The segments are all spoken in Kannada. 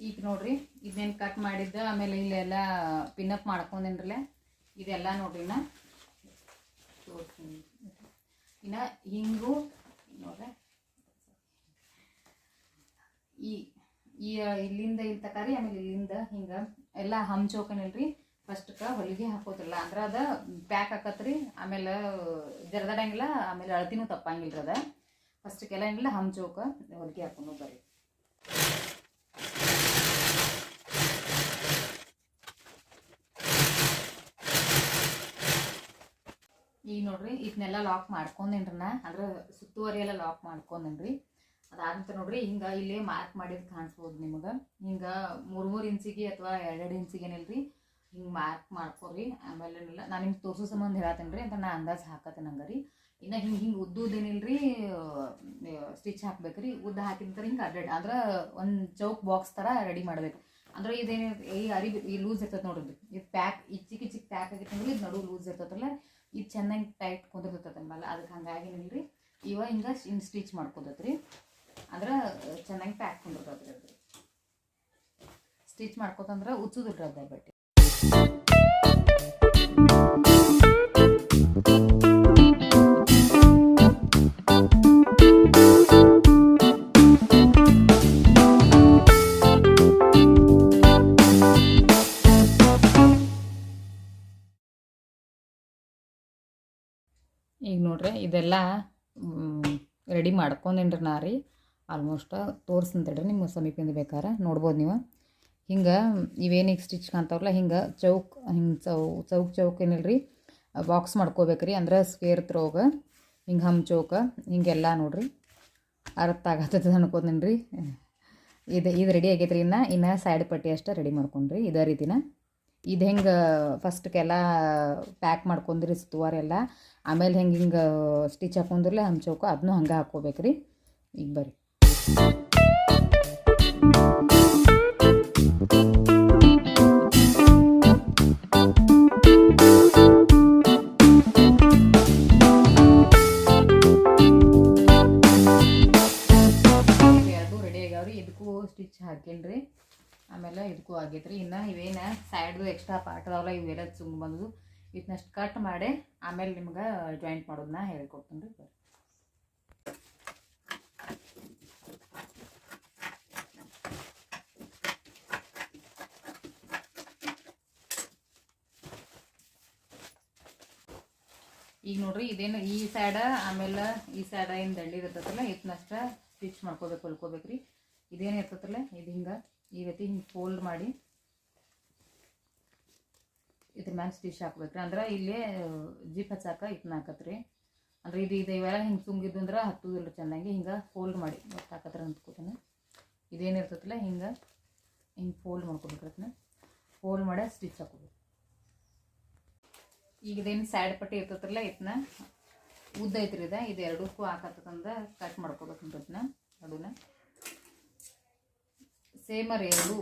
ಈಗ ನೋಡ್ರಿ ಇದನ್ನೇನು ಕಟ್ ಮಾಡಿದ್ದ ಆಮೇಲೆ ಇಲ್ಲೆಲ್ಲ ಪಿನ್ನಪ್ ಮಾಡ್ಕೊಂಡೇನ್ರಲ್ಲ ಇದೆಲ್ಲ ನೋಡ್ರಿ ಇನ್ನು ಹಿಂಗು ನೋಡ್ರಿ ಈ ಇಲ್ಲಿಂದ ಇಲ್ಲಿ ತಕಾರಿ ಆಮೇಲೆ ಇಲ್ಲಿಂದ ಹಿಂಗೆ ಎಲ್ಲ ಹಂಚೋಕನಿಲ್ರಿ ಫಸ್ಟ್ಗೆ ಹೊಲಿಗೆ ಹಾಕೋತಿಲ್ಲ ಅಂದ್ರೆ ಅದು ಪ್ಯಾಕ್ ಹಾಕತ್ರಿ ಆಮೇಲೆ ಜರದಾಡಂಗಿಲ್ಲ ಆಮೇಲೆ ಅಳತಿನೂ ತಪ್ಪಂಗಿಲ್ರಿ ಅದ ಫಸ್ಟ್ಗೆಲ್ಲ ಏನಿಲ್ಲ ಹಂಚೋಕ ಹೊಲಿಗೆ ಹಾಕೊಂಡು ಬರ್ರಿ. ಈಗ ನೋಡ್ರಿ ಇದನ್ನೆಲ್ಲ ಲಾಕ್ ಮಾಡ್ಕೊಂಡೇನ್ರಿ ಅಂದ್ರೆ ಸುತ್ತುವರಿ ಎಲ್ಲ ಲಾಕ್ ಮಾಡ್ಕೊಂಡೇನ್ರಿ. ಅದಾದಂತ ನೋಡ್ರಿ ಹಿಂಗೆ ಇಲ್ಲೇ ಮಾರ್ಕ್ ಮಾಡಿದ್ ಕಾಣಿಸ್ಬೋದು ನಿಮಗೆ. ಹಿಂಗೆ 3 ಇಂಚಿಗೆ ಅಥವಾ 2 ಇಂಚಿಗೆ ಏನಿಲ್ರಿ ಹಿಂಗೆ ಮಾರ್ಕ್ ಮಾಡ್ಕೊರಿ. ಆಮೇಲೆ ನಾನು ನಿಮ್ಗೆ ತೋರಿಸೋ ಸಂಬಂಧ ಹೇಳತ್ತೇನೆ ರೀ ಅಂತ ನಾ ಅಂದಾಜು ಹಾಕತ್ತೇನೆ ಹಂಗೆ ರೀ. ಇನ್ನು ಹಿಂಗೆ ಉದ್ದೇನಿಲ್ರಿ ಸ್ಟಿಚ್ ಹಾಕ್ಬೇಕ್ರಿ. ಉದ್ದ ಹಾಕಿದ ಹಿಂಗೆ ಅಡ್ಡಾಡಿ ಅಂದ್ರೆ ಒಂದು ಚೌಕ್ ಬಾಕ್ಸ್ ಥರ ರೆಡಿ ಮಾಡ್ಬೇಕು. ಅಂದ್ರೆ ಇದೇನು ಈ ಲೂಸ್ ಇರ್ತದೆ ನೋಡ್ರಿ. ಇದು ಪ್ಯಾಕ್ ಇಚ್ಚಿಗೆ ಪ್ಯಾಕ್ ಆಗಿತ್ತು ಅಂದ್ರೆ ಇದು ನಡು ಲೂಸ್ ಇರ್ತದಲ್ಲ ಇದು ಚೆನ್ನಾಗಿ ಟೈಟ್ ಕುಂದಿರ್ತದೆ ಅಂಬಲ್ಲ. ಅದಕ್ಕೆ ಹಂಗಾಗಿ ನಿಲ್ರಿ ಹಿಂಗೆ ಸ್ಟಿಚ್ ಮಾಡ್ಕೋತೈತ್ರಿ ಅಂದ್ರೆ ಚೆನ್ನಾಗಿ ಪ್ಯಾಕ್ ಕುಂದಿರ್ತದ್ರಿ. ಅದು ಸ್ಟಿಚ್ ಮಾಡ್ಕೋತಂದ್ರೆ ಉಚ್ಚುದಿಲ್ರಿ ಅದ ಬಟ್ಟೆ. ಈಗ ನೋಡ್ರಿ ಇದೆಲ್ಲ ರೆಡಿ ಮಾಡ್ಕೊಂಡೇನ್ರಿ ನಾ ರೀ ಆಲ್ಮೋಸ್ಟ್ ತೋರಿಸ್ತಂತೇಳ್ರಿ ನಿಮ್ಗೆ ಸಮೀಪದಿಂದ ಬೇಕಾರೆ ನೋಡ್ಬೋದು ನೀವು. ಹಿಂಗೆ ಇವೇನಿಗೆ ಸ್ಟಿಚ್ ಕಾಣ್ತಾವ್ರಲ್ಲ ಹಿಂಗೆ ಹಿಂಗೆ ಚೌಕ್ ಏನಿಲ್ರಿ ಬಾಕ್ಸ್ ಮಾಡ್ಕೋಬೇಕ್ರಿ. ಅಂದ್ರೆ ಸ್ಕ್ವೇರ್ ತ್ರೋಗ ಹಿಂಗೆ ಹಂಚೋಕ ಹಿಂಗೆಲ್ಲ ನೋಡ್ರಿ ಅರ್ಥ ಆಗತ್ತದ ಅನ್ಕೋತೀನಿ ರೀ. ಇದು ರೆಡಿ ಆಗೈತ್ರಿ. ಇನ್ನು ಸೈಡ್ ಪಟ್ಟಿ ಅಷ್ಟೇ ರೆಡಿ ಮಾಡ್ಕೊಂಡ್ರಿ ಇದೇ ರೀತಿನ. ಇದು ಹೆಂಗೆ ಫಸ್ಟ್ಗೆಲ್ಲ ಪ್ಯಾಕ್ ಮಾಡ್ಕೊಂಡ್ರಿ ಸುತ್ತುವಾರೆಲ್ಲ ಆಮೇಲೆ ಹಿಂಗೆ ಸ್ಟಿಚ್ ಹಾಕೊಂಡ್ರಲ್ಲ ಹಂಚೋಕ ಅದನ್ನೂ ಹಂಗೆ ಹಾಕ್ಕೋಬೇಕ್ರಿ. ಈಗ ಬರ್ರಿ ಎರಡು ರೆಡಿ ಆಗ್ಯಾವ್ರಿ. ಇದಕ್ಕೂ ಸ್ಟಿಚ್ ಹಾಕೇನ್ರಿ ಆಮೇಲೆ ಇದಕ್ಕೂ ಆಗೈತ್ರಿ. ಇನ್ನು ಇವೇನು ಸೈಡ್ದು ಎಕ್ಸ್ಟ್ರಾ ಪಾರ್ಟ್ ಅದಾವಲ್ಲ ಇವೆಲ್ಲ ಸುಮ್ಮ ಬಂದದು ಇದನ್ನಷ್ಟು ಕಟ್ ಮಾಡಿ ಆಮೇಲೆ ನಿಮ್ಗೆ ಜಾಯಿಂಟ್ ಮಾಡೋದನ್ನ ಹೇಳ್ಕೊಡ್ತೀನಿ ರೀ. ಬರ್ರಿ ಈಗ ನೋಡ್ರಿ ಇದೇನು ಈ ಸೈಡ ಆಮೇಲೆ ಈ ಸೈಡ ಏನು ದಂಡಿ ಇರ್ತದಲ್ಲ ಇದನ್ನಷ್ಟ ಸ್ಟಿಚ್ ಮಾಡ್ಕೋಬೇಕು ಹೊಲ್ಕೋಬೇಕ್ರಿ. ಇದೇನು ಇರ್ತದಲ್ಲ ಇದು ಹಿಂಗೆ ಈ ರೀತಿ ಹಿಂಗೆ ಫೋಲ್ಡ್ ಮಾಡಿ ಇದ್ರ ಮ್ಯಾಲೆ ಸ್ಟಿಚ್ ಹಾಕ್ಬೇಕ್ರಿ. ಅಂದ್ರೆ ಇಲ್ಲೇ ಜಿಪ್ ಹಚ್ಚಾಕ ಇದನ್ನ ಹಾಕತ್ರಿ. ಅಂದ್ರೆ ಇವೆಲ್ಲ ಹಿಂಗೆ ತುಂಗಿದ್ದು ಅಂದ್ರೆ ಹತ್ತುದಿಲ್ಲ ಚೆನ್ನಾಗಿ. ಹಿಂಗೆ ಫೋಲ್ಡ್ ಮಾಡಿ ಒಟ್ಟು ಹಾಕತ್ರಿ ಅಂದ್ಕೋತೀನಿ. ಇದೇನಿರ್ತದಲ್ಲ ಹಿಂಗೆ ಫೋಲ್ಡ್ ಮಾಡ್ಕೋಬೇಕ್ರಿ. ಅದನ್ನ ಫೋಲ್ಡ್ ಮಾಡಿ ಸ್ಟಿಚ್ ಹಾಕೋಬೇಕು. ಈಗ ಇದೇನು ಸೈಡ್ ಪಟ್ಟಿ ಇರ್ತದಲ್ಲ ಇದನ್ನ ಉದ್ದ ಐತ್ರಿ ಇದು ಎರಡಕ್ಕೂ ಹಾಕತ್ತಂದ ಕಟ್ ಮಾಡ್ಕೋಬೇಕಂತ ಇದನ್ನ ನಡುನ ಸೇಮರ್ ಎರಡು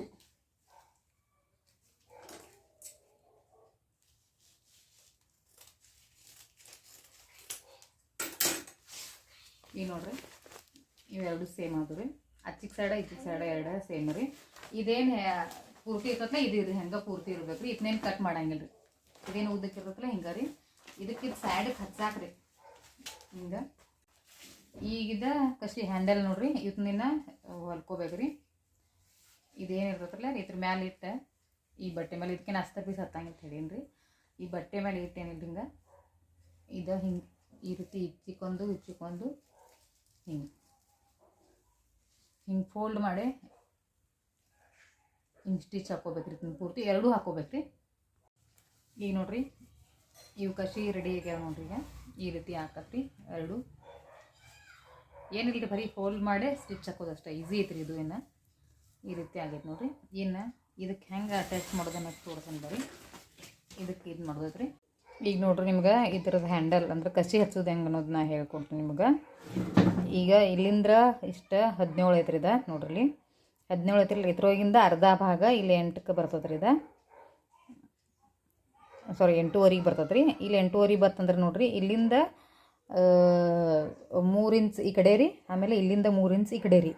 ಈಗ ನೋಡ್ರಿ ಇವೆರಡು ಸೇಮ್ ಆದ್ರಿ. ಅಚ್ಚಿಗೆ ಸೈಡ ಇಚ್ಚಿಗೆ ಸೈಡ ಎರಡು ಸೇಮ್ ರೀ. ಇದೇನು ಪೂರ್ತಿ ಇರ್ತದಲ್ಲ ಇದು ಹೆಂಗೆ ಪೂರ್ತಿ ಇರ್ಬೇಕ್ರಿ. ಇದನ್ನೇನು ಕಟ್ ಮಾಡಂಗಿಲ್ಲ ರೀ. ಇದೇನು ಉದ್ದಕ್ಕೆ ಇರ್ತದಲ್ಲ ಹಿಂಗೆ ರೀ. ಇದಕ್ಕೆ ಸೈಡಿಗೆ ಹಚ್ಚಾಕ್ರಿ ಹಿಂಗೆ. ಈಗಿದ ಕಸಿ ಹ್ಯಾಂಡಲ್ ನೋಡ್ರಿ ಇದನ್ನ ಹೊಲ್ಕೋಬೇಕ್ರಿ. ಇದೇನು ಇರ್ತದಲ್ಲ ಇದ್ರ ಮ್ಯಾಲೆ ಇಟ್ಟು ಈ ಬಟ್ಟೆ ಮೇಲೆ ಇದಕ್ಕೇನು ಅಸ್ತ ಪೀಸ್ ಹತ್ತಂಗಿಲ್ಲ ಹೇಳೀನಿ. ಈ ಬಟ್ಟೆ ಮೇಲೆ ಇಟ್ಟೇನಿಲ್ಲ ಹಿಂಗೆ ಇದು ಹಿಂಗೆ ಈ ರೀತಿ ಇಚ್ಚಿಕೊಂಡು ಹಿಂಗೆ ಫೋಲ್ಡ್ ಮಾಡಿ ಹಿಂಗೆ ಸ್ಟಿಚ್ ಹಾಕೋಬೇಕ್ರಿ. ಪೂರ್ತಿ ಎರಡೂ ಹಾಕೋಬೇಕ್ರಿ. ಈಗ ನೋಡ್ರಿ ಇವು ಕಸಿ ರೆಡಿ ಆಗ್ಯಾವ ನೋಡ್ರಿ. ಈಗ ಈ ರೀತಿ ಹಾಕತ್ರಿ ಎರಡು ಏನಿಲ್ಲ ಬರೀ ಫೋಲ್ಡ್ ಮಾಡಿ ಸ್ಟಿಚ್ ಹಾಕೋದಷ್ಟೇ ಈಸಿ ಐತ್ರಿ. ಇದು ಇನ್ನು ಈ ರೀತಿ ಆಗೈತೆ ನೋಡ್ರಿ. ಇನ್ನು ಇದಕ್ಕೆ ಹೆಂಗೆ ಅಟ್ಯಾಚ್ ಮಾಡೋದನ್ನ ತೋರಿಸ್ತೀನಿ ಬರ್ರಿ. ಇದಕ್ಕೆ ಇದು ಮಾಡೋದ್ರಿ. ಈಗ ನೋಡ್ರಿ ನಿಮ್ಗೆ ಇದ್ರದ್ದು ಹ್ಯಾಂಡಲ್ ಅಂದ್ರೆ ಕಸಿ ಹಚ್ಚೋದು ಹೆಂಗೆ ಅನ್ನೋದನ್ನ ಹೇಳ್ಕೊಡ್ತೀನಿ ನಿಮ್ಗೆ. ಈಗ ಇಲ್ಲಿಂದ ಇಷ್ಟು 17 ಐತ್ರಿ ಇದು ನೋಡ್ರಿ. 17 ಐತ್ರಿ. ಇದ್ರೊಳಗಿಂದ ಅರ್ಧ ಭಾಗ ಇಲ್ಲಿ 8ಕ್ಕೆ ಬರ್ತದ್ರಿ. ಇದು ಸಾರಿ 8:15 ಬರ್ತದ್ರಿ. ಇಲ್ಲಿ 8:15 ಬರ್ತಂದ್ರೆ ನೋಡ್ರಿ ಇಲ್ಲಿಂದ 3 ಇಂಚ್ ಈ ಕಡೆ ರೀ ಆಮೇಲೆ ಇಲ್ಲಿಂದ 3 ಇಂಚ್ ಈ ಕಡೆ ರೀ.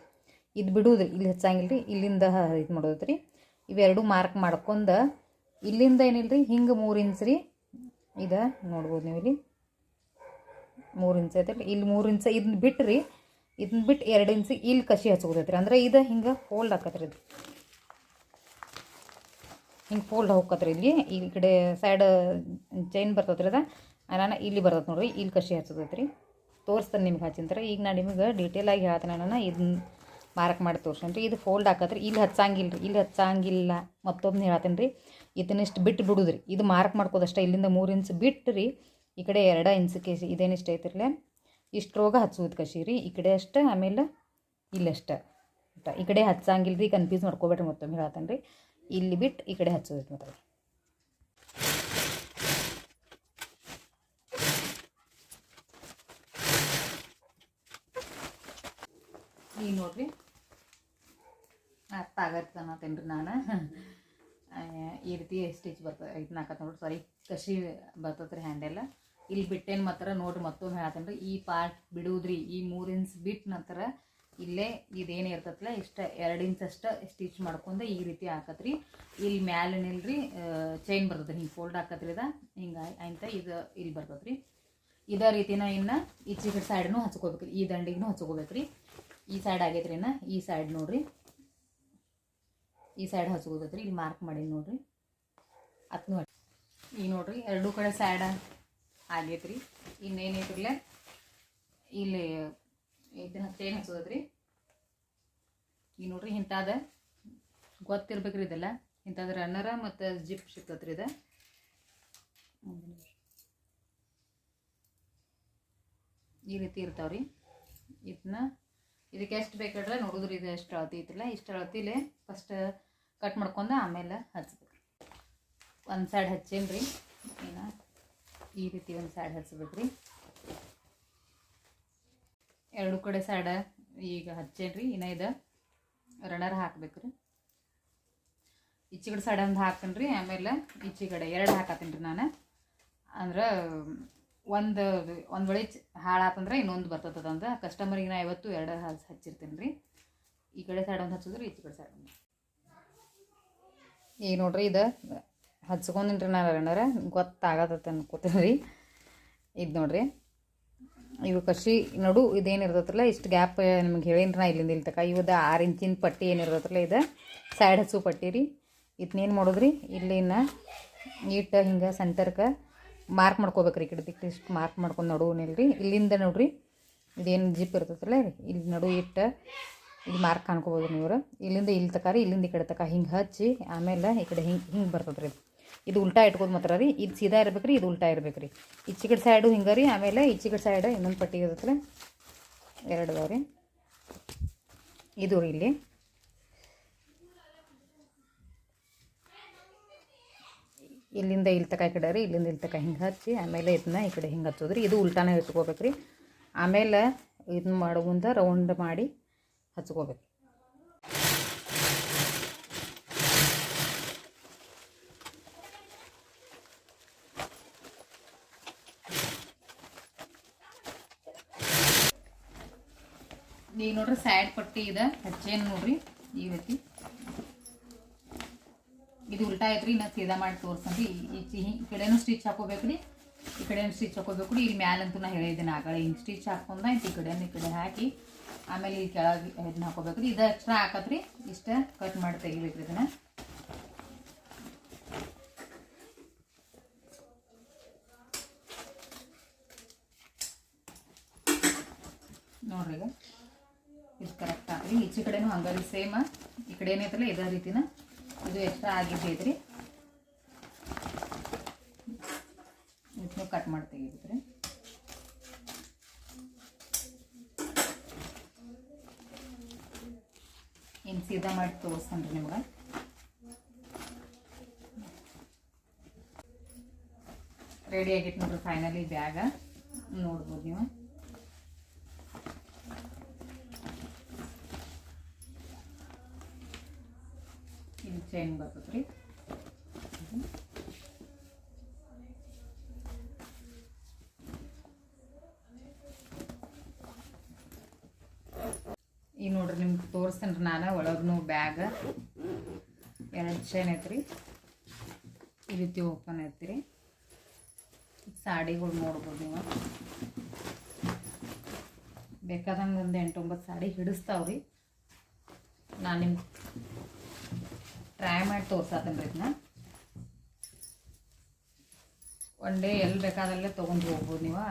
ಇದು ಬಿಡುವುದ್ರಿ, ಇಲ್ಲಿ ಹಚ್ಚಂಗಿಲ್ಲ ರೀ. ಇಲ್ಲಿಂದ ಇದು ಮಾಡೋದು ರೀ. ಇವೆರಡು ಮಾರ್ಕ್ ಮಾಡ್ಕೊಂಡು ಇಲ್ಲಿಂದ ಏನಿಲ್ಲ ರೀ ಹಿಂಗೆ 3 ಇಂಚ್ ರೀ. ಇದು ನೋಡ್ಬೋದು ನೀವು, ಇಲ್ಲಿ 3 ಇಂಚ್ ಐತೆ. ಇಲ್ಲಿ 3 ಇಂಚ್ ಇದನ್ನ ಬಿಟ್ಟು ರೀ, ಇದನ್ನ ಬಿಟ್ಟು 2 ಇಂಚ್ ಇಲ್ಲಿ ಕಸಿ ಹಚ್ಕೋತೈತೆ ರೀ. ಅಂದ್ರೆ ಇದು ಹಿಂಗೆ ಫೋಲ್ಡ್ ಹಾಕತ್ರಿ. ಇದು ಹಿಂಗೆ ಫೋಲ್ಡ್ ಹೋಗತ್ರಿ. ಇಲ್ಲಿ ಈ ಕಡೆ ಸೈಡ್ ಚೈನ್ ಬರ್ತೈತೆ ರೀ. ನಾನು ಇಲ್ಲಿ ಬರ್ತೈತೆ ನೋಡ್ರಿ, ಇಲ್ಲಿ ಕಸಿ ಹಚ್ಚತೈತೆ ರೀ. ತೋರಿಸ್ತಾನೆ ನಿಮ್ಗೆ ಹಚ್ಚಿಂತಾರೆ. ಈಗ ನಾನು ನಿಮ್ಗೆ ಡೀಟೇಲಾಗಿ ಹೇಳ್ತೇನೆ. ನಾನು ಇದನ್ನ ಮಾರ್ಕ್ ಮಾಡಿ ತೋರ್ಸೇನೆ ರೀ. ಇದು ಫೋಲ್ಡ್ ಹಾಕತ್ರಿ. ಇಲ್ಲಿ ಹಚ್ಚಂಗಿಲ್ಲ ರೀ, ಇಲ್ಲಿ ಹಚ್ಚಂಗಿಲ್ಲ. ಮತ್ತೊಬ್ಬನ ಹೇಳ್ತೇನೆ ರೀ, ಇದನ್ನಿಷ್ಟು ಬಿಟ್ಟು ಬಿಡುದ್ರಿ. ಇದು ಮಾರ್ಕ್ ಮಾಡ್ಕೋದಷ್ಟೇ. ಇಲ್ಲಿಂದ 3 ಇಂಚ್ ಬಿಟ್ಟು ರೀ, ಈ ಕಡೆ 2 ಇಂಚ್ ಕೇಸಿ ಇದೇನಿಷ್ಟು ಐತಿರಲ್ಲ ಇಷ್ಟರೋಗ ಹಚ್ಚೋದು ಕಸಿ ರೀ. ಈ ಕಡೆ ಅಷ್ಟೇ, ಆಮೇಲೆ ಇಲ್ಲಷ್ಟೇ. ಈ ಕಡೆ ಹಚ್ಚಂಗಿಲ್ಲ ರೀ, ಕನ್ಫ್ಯೂಸ್ ಮಾಡ್ಕೋಬೇಡ್ರಿ. ಮತ್ತೊಮ್ಮೆ ಹೇಳ್ತೇನೆ ರೀ, ಇಲ್ಲಿ ಬಿಟ್ಟು ಈ ಕಡೆ ಹಚ್ಚೋದು ಮಾತ್ರ. ಈಗ ನೋಡ್ರಿ ಅರ್ಥ ಆಗತ್ತೆ ಅನ್ನತ್ತೇನೆ ರೀ. ನಾನು ಈ ರೀತಿ ಸ್ಟಿಚ್ ಬರ್ತದೆ. ಇದನ್ನ ಹಾಕತ್ತೆ ನೋಡ್ರಿ, ಸಾರಿ ಕಸಿ ಬರ್ತದೆ ರೀ ಹ್ಯಾಂಡೆಲ್ಲ. ಇಲ್ಲಿ ಬಿಟ್ಟೇನು ಮಾತ್ರ ನೋಡ್ರಿ, ಮತ್ತೊಮ್ಮೆ ಹೇಳ್ತೇನೆ ರೀ. ಈ ಪಾರ್ಟ್ ಬಿಡುವುದ್ರಿ, ಈ 3 ಇಂಚ್ ಬಿಟ್ಟು ನಂತರ ಇಲ್ಲೇ ಇದೇನು ಇರ್ತೈತಲ್ಲ ಇಷ್ಟ 2 ಇಂಚ್ ಅಷ್ಟು ಸ್ಟಿಚ್ ಮಾಡ್ಕೊಂಡು ಈ ರೀತಿ ಹಾಕತ್ರಿ. ಇಲ್ಲಿ ಮ್ಯಾಲೇನಿಲ್ರಿ ಚೈನ್ ಬರ್ತದೆ, ಹಿಂಗೆ ಫೋಲ್ಡ್ ಹಾಕತ್ರಿ. ಇದು ಹಿಂಗೆ ಅಂತ ಇದು ಇಲ್ಲಿ ಬರ್ತದೆ ರೀ. ಇದೇ ರೀತಿನ ಇನ್ನು ಈಚೆ ಕಡೆ ಸೈಡ್ನು ಹಚ್ಕೋಬೇಕ್ರಿ. ಈ ದಂಡಿಗೂ ಹಚ್ಕೋಬೇಕ್ರಿ. ಈ ಸೈಡ್ ಆಗೈತ್ರಿ. ಈ ಸೈಡ್ ನೋಡ್ರಿ, ಈ ಸೈಡ್ ಹಚ್ಕೋದೈತ್ರಿ. ಇಲ್ಲಿ ಮಾರ್ಕ್ ಮಾಡಿ ನೋಡ್ರಿ, ಅದನ್ನು ಈಗ ನೋಡ್ರಿ ಎರಡೂ ಕಡೆ ಸೈಡ್ ಆಗೈತ್ರಿ. ಇನ್ನೇನೈತಿರ್ಲೆ ಇಲ್ಲಿ ಇದನ್ನ ಚೈನ್ ಹಚ್ಚೋದ್ರಿ. ಈಗ ನೋಡ್ರಿ ಇಂಥದ ಗೊತ್ತಿರ್ಬೇಕ್ರಿ. ಇದೆಲ್ಲ ಇಂಥದ್ದು ರನ್ನರ ಮತ್ತು ಜಿಪ್ ಸಿಗ್ತತ್ರಿ. ಇದು ಈ ರೀತಿ ಇರ್ತಾವ್ರಿ. ಇದಕ್ಕೆ ಎಷ್ಟು ಬೇಕಾದ್ರೆ ನೋಡಿದ್ರಿ. ಇದು ಎಷ್ಟು ಅಳತಿ ಐತಿಲ್ಲ, ಇಷ್ಟು ಅಳತಿಲೆ ಫಸ್ಟ್ ಕಟ್ ಮಾಡ್ಕೊಂಡು ಆಮೇಲೆ ಹಚ್ಬೇಕು. ಒಂದು ಸೈಡ್ ಹಚ್ಚೇನ್ರಿ, ಏನ ಈ ರೀತಿ ಒಂದು ಸೈಡ್ ಹಚ್ಬೇಕ್ರಿ. ಎರಡು ಕಡೆ ಸೈಡ ಈಗ ಹಚ್ಚೇನ್ರಿ. ಇನ್ನು ಇದು ರನ್ನರ್ ಹಾಕ್ಬೇಕ್ರಿ. ಈಚೆ ಕಡೆ ಸೈಡ್ ಒಂದು ಹಾಕ್ತೇನೆ. ಆಮೇಲೆ ಈಚೆ ಕಡೆ 2 ಹಾಕತ್ತೀನಿ ರೀ ನಾನು. ಅಂದ್ರೆ ಒಂದು ವೇಳೆ ಹಾಳಾತಂದ್ರೆ ಇನ್ನೊಂದು ಬರ್ತದೆ. ಅಂದ್ರೆ ಕಸ್ಟಮರಿಗೆ ನಾ ಯಾವತ್ತು 2 ಹಚ್ಚಿರ್ತೀನಿ ರೀ. ಈ ಕಡೆ ಸೈಡ್ ಒಂದು ಹಚ್ಚಿದ್ರೆ ಈಚೆ ಕಡೆ ಸೈಡ್ ಒಂದು. ಈಗ ನೋಡ್ರಿ ಇದು ಹಚ್ಕೊಂಡಿನಿ ರೀ ನಾನು ರನ್ನರ. ಗೊತ್ತಾಗತ್ತೆ ಅನ್ಕೋತೀನಿ ರೀ. ಇದು ನೋಡ್ರಿ, ಇವು ಕಸಿ ನಡು ಇದೇನಿರ್ತೈತ್ರಲ್ಲ ಇಷ್ಟು ಗ್ಯಾಪ್ ನಿಮ್ಗೆ ಹೇಳೀನಿ ನಾ ಇಲ್ಲಿಂದ ಇಲ್ಲಿ ತಕ. ಇವ್ದು 6 ಇಂಚಿನ ಪಟ್ಟಿ ಏನಿರ್ತೈತ್ರಲ್ಲ ಇದು ಸೈಡ್ ಹಚ್ಚು ಪಟ್ಟಿ ರೀ. ಇದನ್ನೇನು ಮಾಡೋದ್ರಿ, ಇಲ್ಲಿನ ಇಟ್ಟು ಹಿಂಗೆ ಸೆಂಟರ್ಗೆ ಮಾರ್ಕ್ ಮಾಡ್ಕೋಬೇಕ್ರಿ. ಈ ಕಡೆ ಇಷ್ಟು ಮಾರ್ಕ್ ಮಾಡ್ಕೊಂಡು ನಡುವನಿಲ್ರಿ. ಇಲ್ಲಿಂದ ನೋಡ್ರಿ ಇದೇನು ಜಿಪ್ ಇರ್ತೈತಲ್ಲ ರೀ, ಇಲ್ಲಿ ನಡು ಇಟ್ಟು ಇಲ್ಲಿ ಮಾರ್ಕ್ ಕಾಣ್ಕೋಬೋದು ನೀವು. ಇಲ್ಲಿಂದ ಇಲ್ಲಿ ತಕ ರೀ, ಇಲ್ಲಿಂದ ಈ ಕಡೆ ತಕ ಹಿಂಗೆ ಹಚ್ಚಿ ಆಮೇಲೆ ಈ ಕಡೆ ಹಿಂಗೆ ಬರ್ತದೆ ರೀ. ಇದು ಉಲ್ಟಾ ಇಟ್ಕೋದು ಮಾತ್ರ ರೀ. ಇದು ಸೀದಾ ಇರ್ಬೇಕು ರೀ, ಇದು ಉಲ್ಟಾ ಇರ್ಬೇಕು ರೀ. ಈಚೆ ಕಡೆ ಸೈಡು ಹಿಂಗೆ ರೀ. ಆಮೇಲೆ ಈಚೆ ಕಡೆ ಸೈಡ್ ಇನ್ನೊಂದು ಪಟ್ಟಿ ಇರುತ್ತಲ್ಲ 2 ಅದಾವ ರೀ. ಇದು ರೀ ಇಲ್ಲಿ ಇಲ್ಲಿಂದ ಇಲ್ಲಿ ತಕ ಈ ಕಡೆ ರೀ, ಇಲ್ಲಿಂದ ಇಲ್ಲಿ ತಕ ಹಿಂಗೆ ಹಚ್ಚಿ ಆಮೇಲೆ ಇದನ್ನ ಈ ಕಡೆ ಹಿಂಗೆ ಹಚ್ಚೋದ್ರಿ. ಇದು ಉಲ್ಟಾನೇ ಹಚ್ಕೋಬೇಕು ರೀ. ಆಮೇಲೆ ಇದನ್ನ ಮಾಡೋ ಮುಂದೆ ರೌಂಡ್ ಮಾಡಿ ಹಚ್ಕೋಬೇಕು. ಈಗ ನೋಡ್ರಿ ಸೈಡ್ ಪಟ್ಟಿ ಇದೆ ಹಚ್ಚೇನು ನೋಡ್ರಿ ಈ ರೀತಿ. ಇದು ಉಲ್ಟಾ ಐತ್ರಿ. ಇನ್ನು ಸೀದಾ ಮಾಡಿ ತೋರ್ಸಂದ್ರಿ. ಈ ಕಡೆನೂ ಸ್ಟಿಚ್ ಹಾಕೋಬೇಕ್ರಿ, ಈ ಕಡೆನೂ ಸ್ಟಿಚ್ ಹಾಕೋಬೇಕು ರೀ. ಇಲ್ಲಿ ಮ್ಯಾಲಂತೂ ನಾ ಹೇಳಿದ್ದೀನಿ ಆಗಳೆ ಹಿಂಗೆ ಸ್ಟಿಚ್ ಹಾಕೊಂಡ ಈ ಕಡೆ ಹಾಕಿ ಆಮೇಲೆ ಇಲ್ಲಿ ಕೆಳಗೆ ಇದನ್ನ ಹಾಕೋಬೇಕ್ರಿ. ಇದು ಎಕ್ಸ್ಟ್ರಾ ಹಾಕತ್ರಿ. ಇಷ್ಟ ಕಟ್ ಮಾಡಿ ತೆಗಿಬೇಕ್ರಿ ಇದನ್ನ. ನೋಡ್ರಿ ಈಗ ಇದು ಕರೆಕ್ಟ್ ಆಗ್ರಿ. ಈಚೆ ಕಡೆನೂ ಹಂಗಾರಿ ಸೇಮ್. ಈ ಕಡೆ ಏನೈತಲ್ಲ ಇದೇ ರೀತಿನ ಇದು ಎಕ್ಸ್ಟ್ರಾ ಆಗಿದ್ದೈತ್ರಿ. ಇದನ್ನು ಕಟ್ ಮಾಡಿ ತೆಗಿಬೇಕ್ರಿ. ಇನ್ನು ಸೀದಾ ಮಾಡಿ ತೋರಿಸ್ತಾನ್ರಿ ನಿಮ್ಗೆ. ರೆಡಿ ಆಗೈತೆ ನೋಡ್ರಿ ಫೈನಲಿ ಬ್ಯಾಗ. ನೋಡ್ಬೋದು ನೀವು. ಇದು ಚೈನ್ ಬರ್ತದೆ ರೀ. ಈಗ ನೋಡ್ರಿ ನಿಮ್ಗೆ ತೋರಿಸ್ತೇನೆ ನಾನು ಒಳಗೂ ಬ್ಯಾಗ್ 2 ಚೈನ್ ಐತ್ರಿ ಈ ರೀತಿ ಓಪನ್ ಐತ್ರಿ ಸಾಡಿಗಳು ನೋಡ್ಬೋದು ನೀವು ಬೇಕಾದಂಗೆ ಒಂದು 8-9 ಸಾಡಿ ಹಿಡಿಸ್ತಾವ್ರಿ ನಾನು ನಿಮ್ಗೆ ಟ್ರೈ ಮಾಡಿ ತೋರ್ಸತ್ತೇನೆ ರೀ ಇದನ್ನ ಒನ್ ಡೇ ಎಲ್ಲಿ ಬೇಕಾದಲ್ಲೇ ತೊಗೊಂಡು ಹೋಗ್ಬೋದು ನೀವು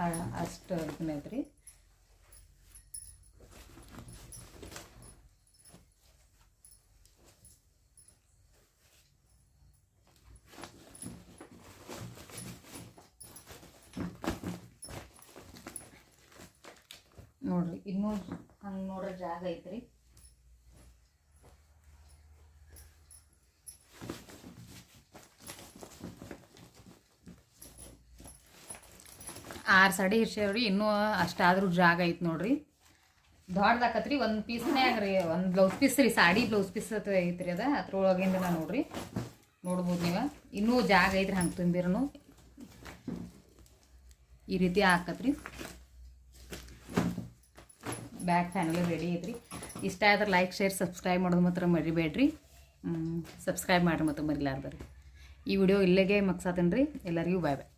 ಅಷ್ಟು ಇದನ್ನ ಐತ್ರಿ ನೋಡ್ರಿ ಇನ್ನೂ ಹಂಗೆ ನೋಡ್ರಿ ಜಾಗ ಐತ್ರಿ 6 ಸಾಡಿ ಇರ್ಸೇವ್ರಿ ಇನ್ನೂ ಅಷ್ಟಾದ್ರೂ ಜಾಗ ಐತೆ ನೋಡ್ರಿ ದೊಡ್ಡದಾಕತ್ರಿ ಒಂದು ಪೀಸ್ನ್ಯಾಗ ರೀ ಒಂದು ಬ್ಲೌಸ್ ಪೀಸ್ ರೀ ಸಾಡಿ ಬ್ಲೌಸ್ ಪೀಸ್ ಐತ್ರಿ ಅದ ಅದ್ರೊಳಗಿಂದ ನೋಡ್ರಿ ನೋಡ್ಬೋದು ನೀವು ಇನ್ನೂ ಜಾಗ ಐತ್ರಿ ಹಂಗೆ ತುಂಬಿರೂ ಈ ರೀತಿ ಹಾಕತ್ರಿ ಬ್ಯಾಗ್ ಫೈನಲಿ ರೆಡಿ ಐತ್ರಿ ಇಷ್ಟ ಆದ್ರೆ ಲೈಕ್ ಶೇರ್ ಸಬ್ಸ್ಕ್ರೈಬ್ ಮಾಡೋದು ಮಾತ್ರ ಮರಿಬೇಡ್ರಿ ಸಬ್ಸ್ಕ್ರೈಬ್ ಮಾಡಿರಿ ಮತ್ತು ಮರಿಲಾರ್ದ್ರಿ ಈ ವಿಡಿಯೋ ಇಲ್ಲಿಗೆ ಮುಗ್ಸಾತೇನೆ ರೀ ಎಲ್ಲರಿಗೂ ಬಾಯ್ ಬಾಯ್